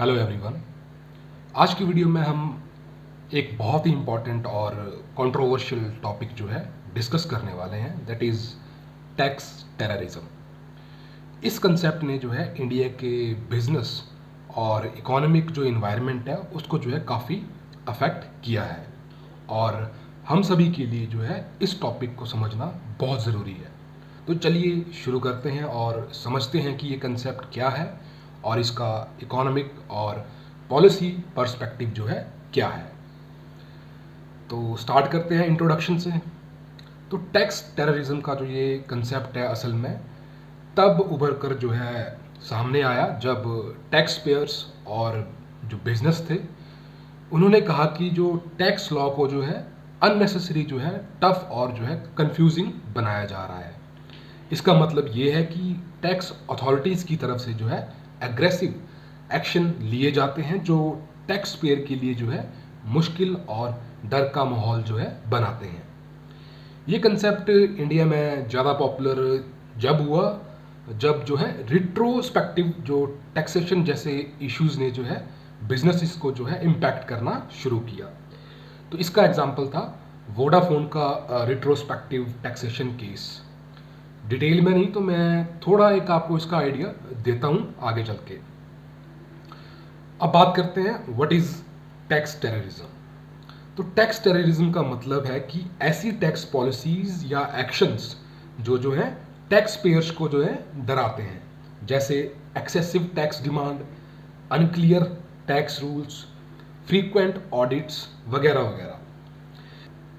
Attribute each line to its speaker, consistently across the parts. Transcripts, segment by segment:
Speaker 1: Hello everyone. आज की video में हम एक बहुत ही इम्पॉर्टेंट और कंट्रोवर्शियल टॉपिक जो है डिस्कस करने वाले हैं, दैट इज़ टैक्स टेररिज्म। इस कंसेप्ट ने जो है इंडिया के बिजनेस और इकोनॉमिक जो इन्वायरमेंट है उसको जो है काफ़ी अफेक्ट किया है, और हम सभी के लिए जो है इस टॉपिक को समझना बहुत ज़रूरी है। तो चलिए शुरू करते हैं और समझते हैं कि ये कंसेप्ट क्या है और इसका इकोनॉमिक और पॉलिसी पर्सपेक्टिव जो है क्या है। तो स्टार्ट करते हैं इंट्रोडक्शन से। तो टैक्स टेररिज्म का जो ये कंसेप्ट है असल में तब उभर कर जो है सामने आया जब टैक्स पेयर्स और जो बिजनेस थे उन्होंने कहा कि जो टैक्स लॉ को जो है अननेसेसरी जो है टफ और जो है कंफ्यूजिंग बनाया जा रहा है। इसका मतलब ये है कि टैक्स अथॉरिटीज़ की तरफ से जो है एग्रेसिव एक्शन लिए जाते हैं जो टैक्स पेयर के लिए जो है मुश्किल और डर का माहौल जो है बनाते हैं। ये कंसेप्ट इंडिया में ज़्यादा पॉपुलर जब हुआ जब जो है रिट्रोस्पेक्टिव जो टैक्सेशन जैसे इश्यूज ने जो है बिजनेसेस को जो है इम्पैक्ट करना शुरू किया। तो इसका एग्जांपल था वोडाफोन का रिट्रोस्पेक्टिव टैक्सेशन केस। डिटेल में नहीं तो मैं थोड़ा एक आपको इसका आइडिया देता हूँ आगे चल के। अब बात करते हैं व्हाट इज टैक्स टेररिज्म। तो टैक्स टेररिज्म का मतलब है कि ऐसी टैक्स पॉलिसीज या एक्शंस जो है टैक्स पेयर्स को जो है डराते हैं, जैसे excessive tax demand, unclear tax rules, frequent audits वगैरह वगैरह।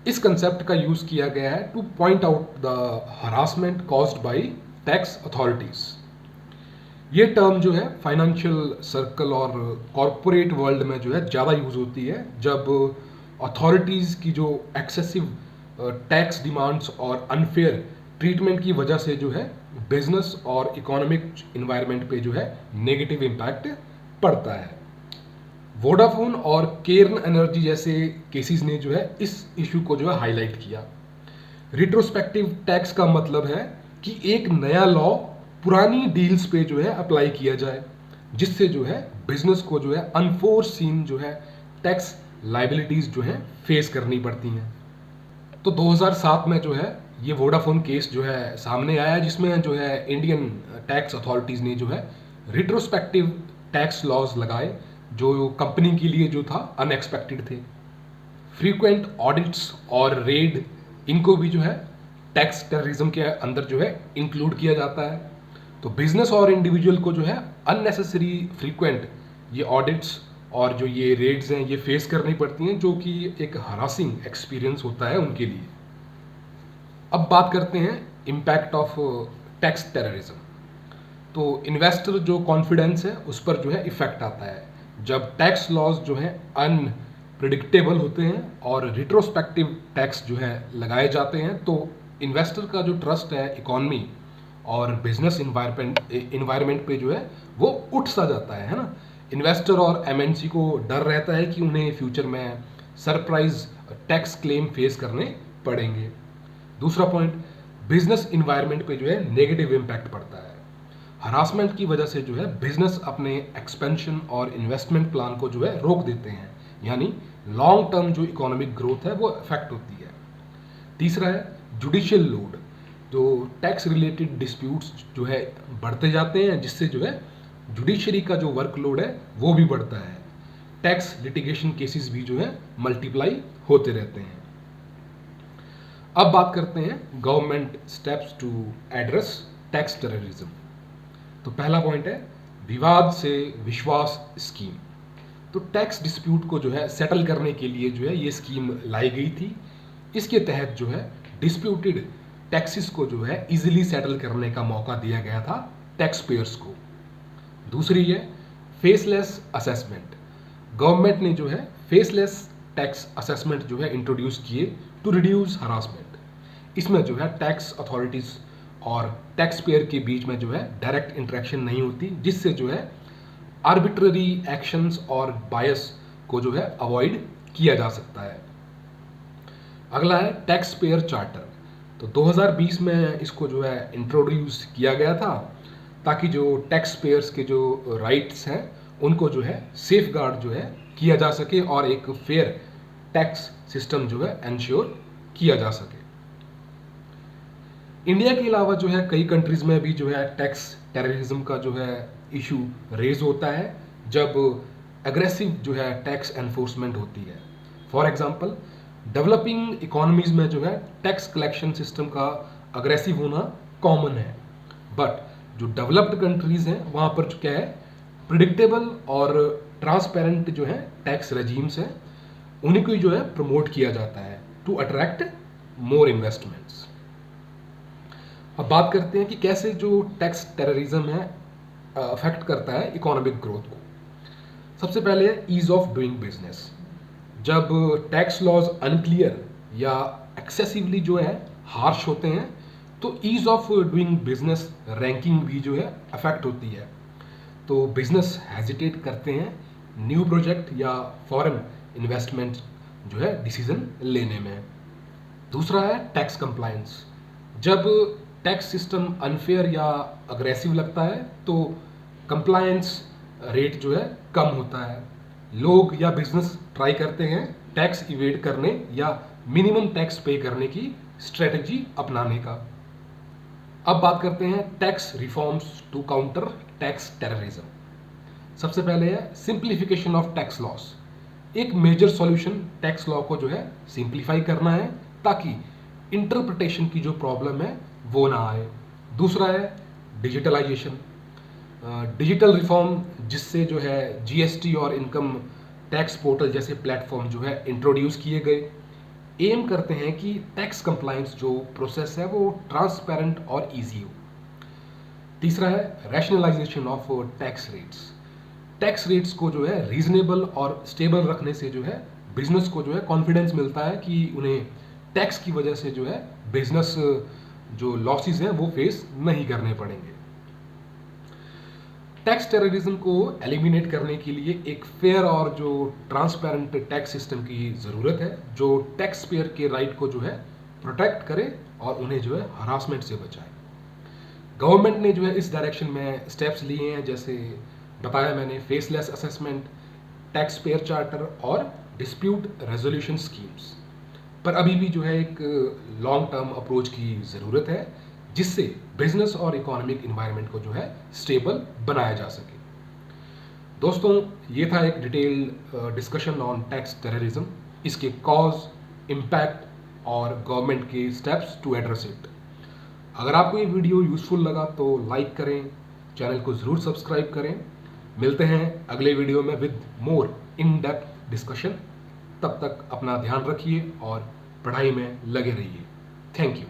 Speaker 1: इस कंसेप्ट का यूज किया गया है two point out the harassment caused by tax authorities. ये टर्म जो है फाइनेंशियल सर्कल और कॉरपोरेट वर्ल्ड में जो है ज़्यादा यूज होती है जब अथॉरिटीज़ की जो एक्सेसिव टैक्स डिमांड्स और अनफेयर ट्रीटमेंट की वजह से जो है बिजनेस और इकोनॉमिक इन्वायरमेंट पे जो है नेगेटिव इम्पैक्ट पड़ता है। वोडाफोन और केर्न एनर्जी जैसे केसेस ने जो है इस इशू को जो है हाईलाइट किया। रिट्रोस्पेक्टिव टैक्स का मतलब है कि एक नया लॉ पुरानी डील्स पे जो है अप्लाई किया जाए, जिससे जो है बिजनेस को जो है अनफोर्सीन जो है टैक्स लाइबिलिटीज जो है फेस करनी पड़ती हैं। तो 2007 में जो है ये वोडाफोन केस जो है सामने आया, जिसमें जो है इंडियन टैक्स अथॉरिटीज़ ने जो है रिट्रोस्पेक्टिव टैक्स लॉज लगाए जो कंपनी के लिए जो था अनएक्सपेक्टेड थे। फ्रीक्वेंट ऑडिट्स और रेड, इनको भी जो है टैक्स टेररिज्म के अंदर जो है इंक्लूड किया जाता है। तो बिजनेस और इंडिविजुअल को जो है अननेसेसरी फ्रीक्वेंट ये ऑडिट्स और जो ये रेड्स हैं ये फेस करनी पड़ती हैं, जो कि एक हरासिंग एक्सपीरियंस होता है उनके लिए। अब बात करते हैं इम्पैक्ट ऑफ टैक्स टेररिज्म। तो इन्वेस्टर जो कॉन्फिडेंस है उस पर जो है इफेक्ट आता है जब टैक्स लॉज जो है अनप्रिडिक्टेबल होते हैं और रिट्रोस्पेक्टिव टैक्स जो है लगाए जाते हैं। तो इन्वेस्टर का जो ट्रस्ट है इकॉनमी और बिजनेस इन्वायरमेंट पे जो है वो उठ सा जाता है ना। इन्वेस्टर और एमएनसी को डर रहता है कि उन्हें फ्यूचर में सरप्राइज टैक्स क्लेम फेस करने पड़ेंगे। दूसरा पॉइंट, बिजनेस इन्वायरमेंट पे जो है नेगेटिव इम्पैक्ट पड़ता है। हरासमेंट की वजह से जो है बिजनेस अपने एक्सपेंशन और इन्वेस्टमेंट प्लान को जो है रोक देते हैं, यानी लॉन्ग टर्म जो इकोनॉमिक ग्रोथ है वो अफेक्ट होती है। तीसरा है जुडिशियल लोड। जो टैक्स रिलेटेड डिस्प्यूट्स जो है बढ़ते जाते हैं, जिससे जो है जुडिशरी का जो वर्कलोड है वो भी बढ़ता है। टैक्स लिटिगेशन केसेस भी जो है मल्टीप्लाई होते रहते हैं। अब बात करते हैं government steps to address tax terrorism. तो पहला पॉइंट है विवाद से विश्वास स्कीम। तो टैक्स डिस्प्यूट को जो है सेटल करने के लिए जो है ये स्कीम लाई गई थी। इसके तहत जो है डिस्प्यूटेड टैक्सेस को जो है इजीली सेटल करने का मौका दिया गया था टैक्स पेयर्स को। दूसरी है फेसलेस असेसमेंट। गवर्नमेंट ने जो है फेसलेस टैक्स असेसमेंट जो है इंट्रोड्यूस किए टू रिड्यूस हरासमेंट। इसमें जो है टैक्स अथॉरिटीज़ और टैक्स पेयर के बीच में जो है डायरेक्ट इंटरेक्शन नहीं होती, जिससे जो है आर्बिट्ररी एक्शंस और बायस को जो है अवॉइड किया जा सकता है। अगला है टैक्स पेयर चार्टर। तो 2020 में इसको जो है इंट्रोड्यूस किया गया था ताकि जो टैक्स पेयर्स के जो राइट्स हैं उनको जो है सेफ गार्ड जो है किया जा सके और एक फेयर टैक्स सिस्टम जो है एंश्योर किया जा सके। इंडिया के अलावा जो है कई कंट्रीज में भी जो है टैक्स टेररिज्म का जो है इशू रेज होता है जब एग्रेसिव जो है टैक्स एनफोर्समेंट होती है। फॉर एग्जांपल डेवलपिंग इकोनॉमीज में जो है टैक्स कलेक्शन सिस्टम का अग्रेसिव होना कॉमन है, बट जो डेवलप्ड कंट्रीज हैं वहाँ पर जो क्या है प्रिडिक्टेबल और ट्रांसपेरेंट जो है टैक्स रेजीम्स हैं, उन्हीं को जो है प्रमोट किया जाता है टू अट्रैक्ट मोर इन्वेस्टमेंट्स। अब बात करते हैं कि कैसे जो टैक्स टेररिज्म है अफेक्ट करता है इकोनॉमिक ग्रोथ को। सबसे पहले है ईज ऑफ डूइंग बिजनेस। जब टैक्स लॉज अनक्लियर या एक्सेसिवली जो है हार्श होते हैं तो ease of doing business ranking भी जो है अफेक्ट होती है, तो बिजनेस हेजिटेट करते हैं न्यू प्रोजेक्ट या फॉरेन इन्वेस्टमेंट जो है डिसीजन लेने में। दूसरा है टैक्स कंप्लायंस। जब टैक्स सिस्टम अनफेयर या अग्रेसिव लगता है तो कंप्लायंस रेट जो है कम होता है, लोग या बिजनेस ट्राई करते हैं टैक्स इवेड करने या मिनिमम टैक्स पे करने की स्ट्रेटजी अपनाने का। अब बात करते हैं tax reforms to counter tax terrorism. सबसे पहले है सिंप्लीफिकेशन ऑफ टैक्स लॉस। एक मेजर सॉल्यूशन टैक्स लॉ को जो है सिंप्लीफाई करना है ताकि इंटरप्रिटेशन की जो प्रॉब्लम है वो ना आए। दूसरा है डिजिटलाइजेशन, डिजिटल रिफॉर्म जिससे जो है जीएसटी और इनकम टैक्स पोर्टल जैसे प्लेटफॉर्म जो है इंट्रोड्यूस किए गए। एम करते हैं कि टैक्स कंप्लायंस जो प्रोसेस है वो ट्रांसपेरेंट और इजी हो। तीसरा है rationalisation of tax rates. Tax rates को जो है रीजनेबल और स्टेबल रखने से जो है बिजनेस को जो है कॉन्फिडेंस मिलता है कि उन्हें टैक्स की वजह से जो है बिजनेस जो लॉसेस हैं वो फेस नहीं करने पड़ेंगे। टैक्स टेररिज्म को एलिमिनेट करने के लिए एक फेयर और जो ट्रांसपेरेंट टैक्स सिस्टम की ज़रूरत है जो टैक्स पेयर के राइट को जो है प्रोटेक्ट करे और उन्हें जो है हरासमेंट से बचाए। गवर्नमेंट ने जो है इस डायरेक्शन में स्टेप्स लिए हैं, जैसे बताया मैंने faceless assessment, tax payer charter और डिस्प्यूट रेजोल्यूशन स्कीम्स। पर अभी भी जो है एक लॉन्ग टर्म अप्रोच की ज़रूरत है जिससे बिजनेस और इकोनॉमिक इन्वायरमेंट को जो है स्टेबल बनाया जा सके। दोस्तों, ये था एक detail discussion on tax terrorism, इसके कॉज, इम्पैक्ट और गवर्नमेंट के स्टेप्स टू एड्रेस इट। अगर आपको ये वीडियो यूजफुल लगा तो लाइक करें, चैनल को ज़रूर सब्सक्राइब करें। मिलते हैं अगले वीडियो में with more in depth discussion. तब तक अपना ध्यान रखिए और पढ़ाई में लगे रहिए। Thank you.